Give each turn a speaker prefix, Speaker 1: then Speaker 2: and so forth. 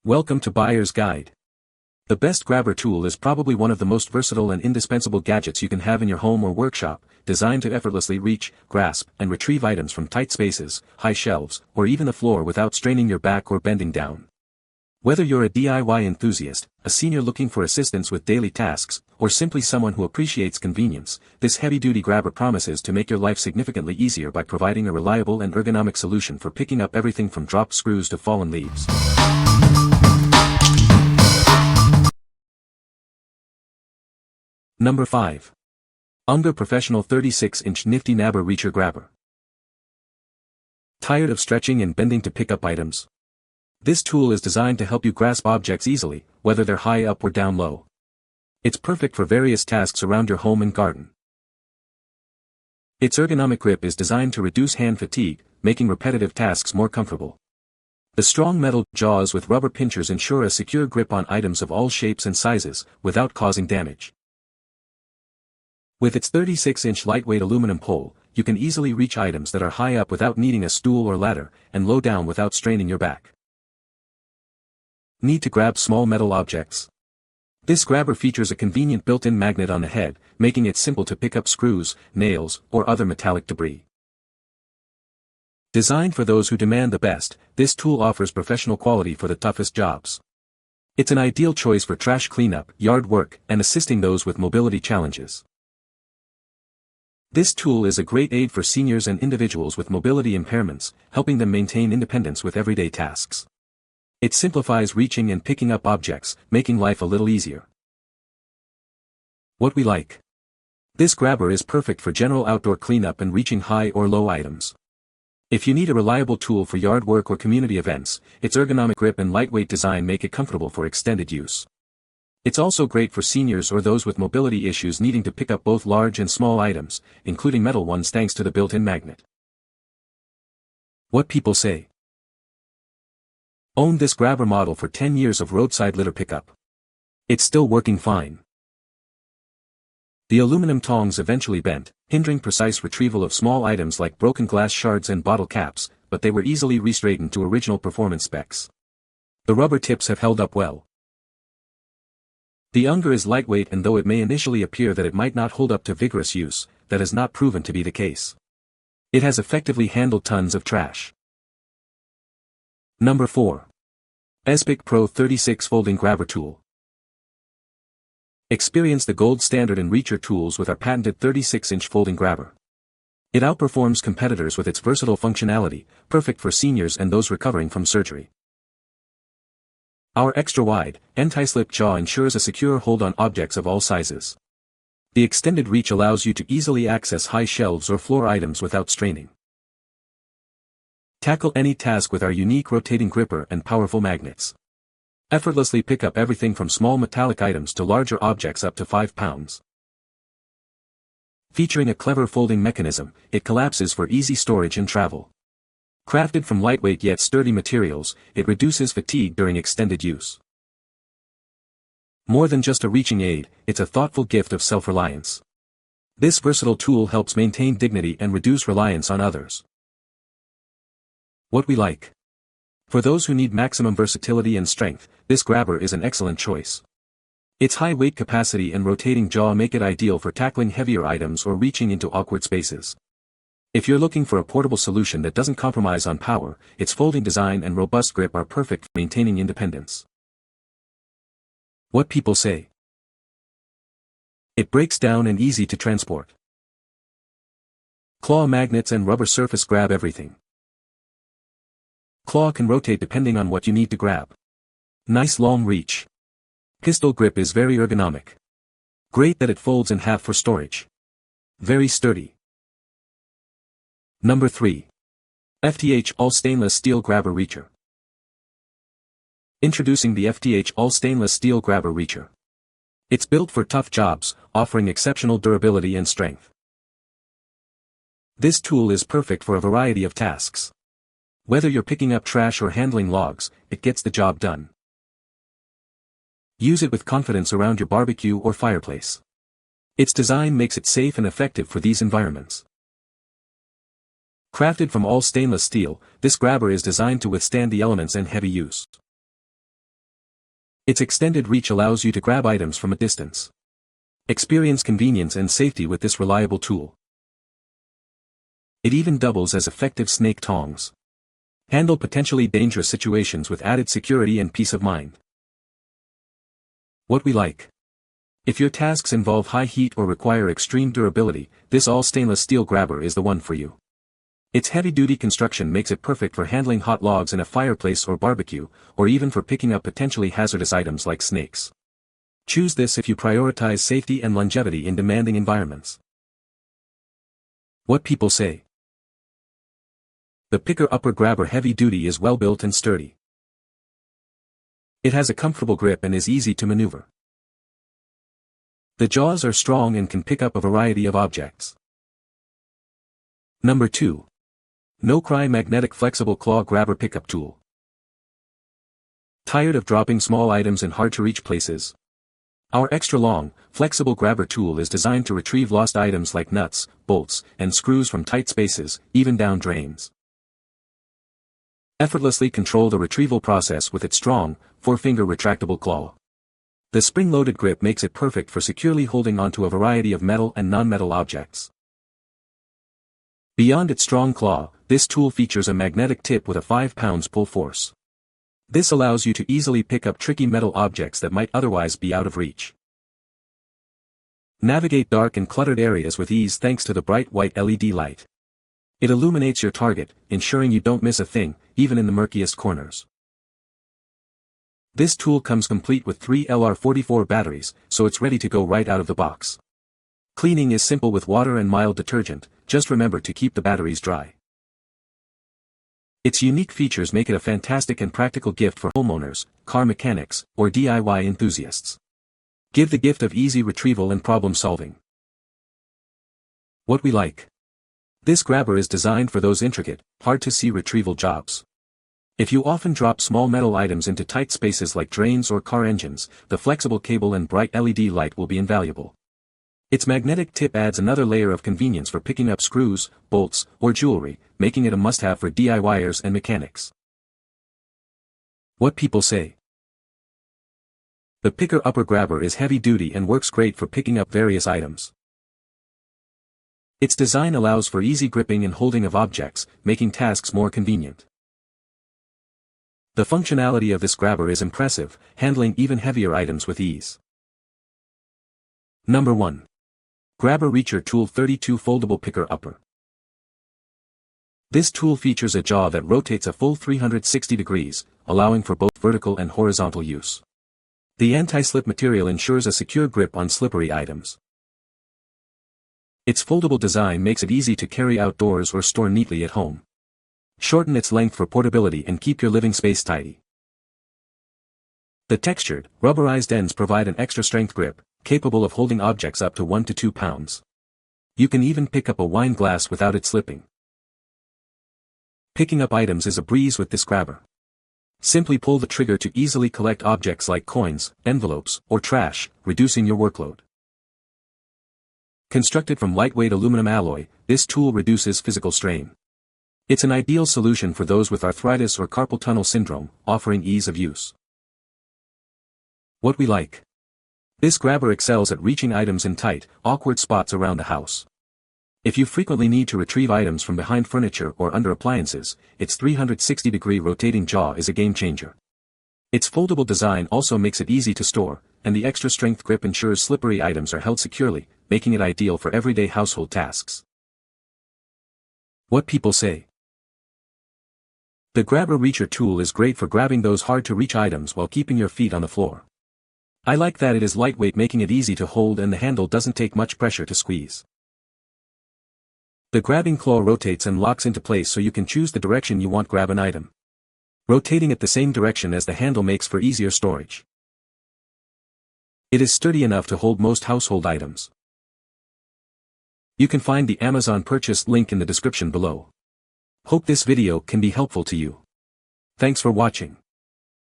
Speaker 1: Welcome to Buyer's Guide. The best grabber tool is probably one of the most versatile and indispensable gadgets you can have in your home or workshop, designed to effortlessly reach, grasp, and retrieve items from tight spaces, high shelves, or even the floor without straining your back or bending down. Whether you're a DIY enthusiast, a senior looking for assistance with daily tasks, or simply someone who appreciates convenience, this heavy-duty grabber promises to make your life significantly easier by providing a reliable and ergonomic solution for picking up everything from dropped screws to fallen leaves. Number 5. Unger Professional 36-inch Nifty Nabber Reacher Grabber. Tired of stretching and bending to pick up items? This tool is designed to help you grasp objects easily, whether they're high up or down low. It's perfect for various tasks around your home and garden. Its ergonomic grip is designed to reduce hand fatigue, making repetitive tasks more comfortable. The strong metal jaws with rubber pinchers ensure a secure grip on items of all shapes and sizes, without causing damage. With its 36-inch lightweight aluminum pole, you can easily reach items that are high up without needing a stool or ladder, and low down without straining your back. Need to grab small metal objects? This grabber features a convenient built-in magnet on the head, making it simple to pick up screws, nails, or other metallic debris. Designed for those who demand the best, this tool offers professional quality for the toughest jobs. It's an ideal choice for trash cleanup, yard work, and assisting those with mobility challenges. This tool is a great aid for seniors and individuals with mobility impairments, helping them maintain independence with everyday tasks. It simplifies reaching and picking up objects, making life a little easier. What we like. This grabber is perfect for general outdoor cleanup and reaching high or low items. If you need a reliable tool for yard work or community events, its ergonomic grip and lightweight design make it comfortable for extended use. It's also great for seniors or those with mobility issues needing to pick up both large and small items, including metal ones thanks to the built-in magnet. What people say. Owned this grabber model for 10 years of roadside litter pickup. It's still working fine. The aluminum tongs eventually bent, hindering precise retrieval of small items like broken glass shards and bottle caps, but they were easily restraightened to original performance specs. The rubber tips have held up well. The Unger is lightweight, and though it may initially appear that it might not hold up to vigorous use, that has not proven to be the case. It has effectively handled tons of trash. Number 4. EZPIK Pro 36 Folding Grabber Tool. Experience the gold standard in reacher tools with our patented 36-inch folding grabber. It outperforms competitors with its versatile functionality, perfect for seniors and those recovering from surgery. Our extra-wide, anti-slip jaw ensures a secure hold on objects of all sizes. The extended reach allows you to easily access high shelves or floor items without straining. Tackle any task with our unique rotating gripper and powerful magnets. Effortlessly pick up everything from small metallic items to larger objects up to 5 pounds. Featuring a clever folding mechanism, it collapses for easy storage and travel. Crafted from lightweight yet sturdy materials, it reduces fatigue during extended use. More than just a reaching aid, it's a thoughtful gift of self-reliance. This versatile tool helps maintain dignity and reduce reliance on others. What we like. For those who need maximum versatility and strength, this grabber is an excellent choice. Its high weight capacity and rotating jaw make it ideal for tackling heavier items or reaching into awkward spaces. If you're looking for a portable solution that doesn't compromise on power, its folding design and robust grip are perfect for maintaining independence. What people say. It breaks down and easy to transport. Claw magnets and rubber surface grab everything. Claw can rotate depending on what you need to grab. Nice long reach. Pistol grip is very ergonomic. Great that it folds in half for storage. Very sturdy. Number 3. FTH All Stainless Steel Grabber Reacher. Introducing the FTH All Stainless Steel Grabber Reacher. It's built for tough jobs, offering exceptional durability and strength. This tool is perfect for a variety of tasks. Whether you're picking up trash or handling logs, it gets the job done. Use it with confidence around your barbecue or fireplace. Its design makes it safe and effective for these environments. Crafted from all stainless steel, this grabber is designed to withstand the elements and heavy use. Its extended reach allows you to grab items from a distance. Experience convenience and safety with this reliable tool. It even doubles as effective snake tongs. Handle potentially dangerous situations with added security and peace of mind. What we like. If your tasks involve high heat or require extreme durability, this all-stainless steel grabber is the one for you. Its heavy-duty construction makes it perfect for handling hot logs in a fireplace or barbecue, or even for picking up potentially hazardous items like snakes. Choose this if you prioritize safety and longevity in demanding environments. What people say. The Picker Upper Grabber Heavy Duty is well built and sturdy. It has a comfortable grip and is easy to maneuver. The jaws are strong and can pick up a variety of objects. Number 2. NoCry Magnetic Flexible Claw Grabber Pickup Tool. Tired of dropping small items in hard-to-reach places? Our extra-long, flexible grabber tool is designed to retrieve lost items like nuts, bolts, and screws from tight spaces, even down drains. Effortlessly control the retrieval process with its strong, 4-finger retractable claw. The spring-loaded grip makes it perfect for securely holding onto a variety of metal and non-metal objects. Beyond its strong claw, this tool features a magnetic tip with a 5 pounds pull force. This allows you to easily pick up tricky metal objects that might otherwise be out of reach. Navigate dark and cluttered areas with ease thanks to the bright white LED light. It illuminates your target, ensuring you don't miss a thing, even in the murkiest corners. This tool comes complete with 3 LR44 batteries, so it's ready to go right out of the box. Cleaning is simple with water and mild detergent, just remember to keep the batteries dry. Its unique features make it a fantastic and practical gift for homeowners, car mechanics, or DIY enthusiasts. Give the gift of easy retrieval and problem solving. What we like. This grabber is designed for those intricate, hard-to-see retrieval jobs. If you often drop small metal items into tight spaces like drains or car engines, the flexible cable and bright LED light will be invaluable. Its magnetic tip adds another layer of convenience for picking up screws, bolts, or jewelry, making it a must-have for DIYers and mechanics. What people say. The Picker Upper Grabber is heavy-duty and works great for picking up various items. Its design allows for easy gripping and holding of objects, making tasks more convenient. The functionality of this grabber is impressive, handling even heavier items with ease. Number 1. Grabber Reacher Tool 32 Foldable Picker Upper. This tool features a jaw that rotates a full 360 degrees, allowing for both vertical and horizontal use. The anti-slip material ensures a secure grip on slippery items. Its foldable design makes it easy to carry outdoors or store neatly at home. Shorten its length for portability and keep your living space tidy. The textured, rubberized ends provide an extra strength grip, capable of holding objects up to 1 to 2 pounds. You can even pick up a wine glass without it slipping. Picking up items is a breeze with this grabber. Simply pull the trigger to easily collect objects like coins, envelopes, or trash, reducing your workload. Constructed from lightweight aluminum alloy, this tool reduces physical strain. It's an ideal solution for those with arthritis or carpal tunnel syndrome, offering ease of use. What we like. This grabber excels at reaching items in tight, awkward spots around the house. If you frequently need to retrieve items from behind furniture or under appliances, its 360-degree rotating jaw is a game-changer. Its foldable design also makes it easy to store, and the extra strength grip ensures slippery items are held securely, making it ideal for everyday household tasks. What people say. The Grabber Reacher tool is great for grabbing those hard-to-reach items while keeping your feet on the floor. I like that it is lightweight, making it easy to hold, and the handle doesn't take much pressure to squeeze. The grabbing claw rotates and locks into place so you can choose the direction you want to grab an item. Rotating it the same direction as the handle makes for easier storage. It is sturdy enough to hold most household items. You can find the Amazon purchase link in the description below. Hope this video can be helpful to you. Thanks for watching.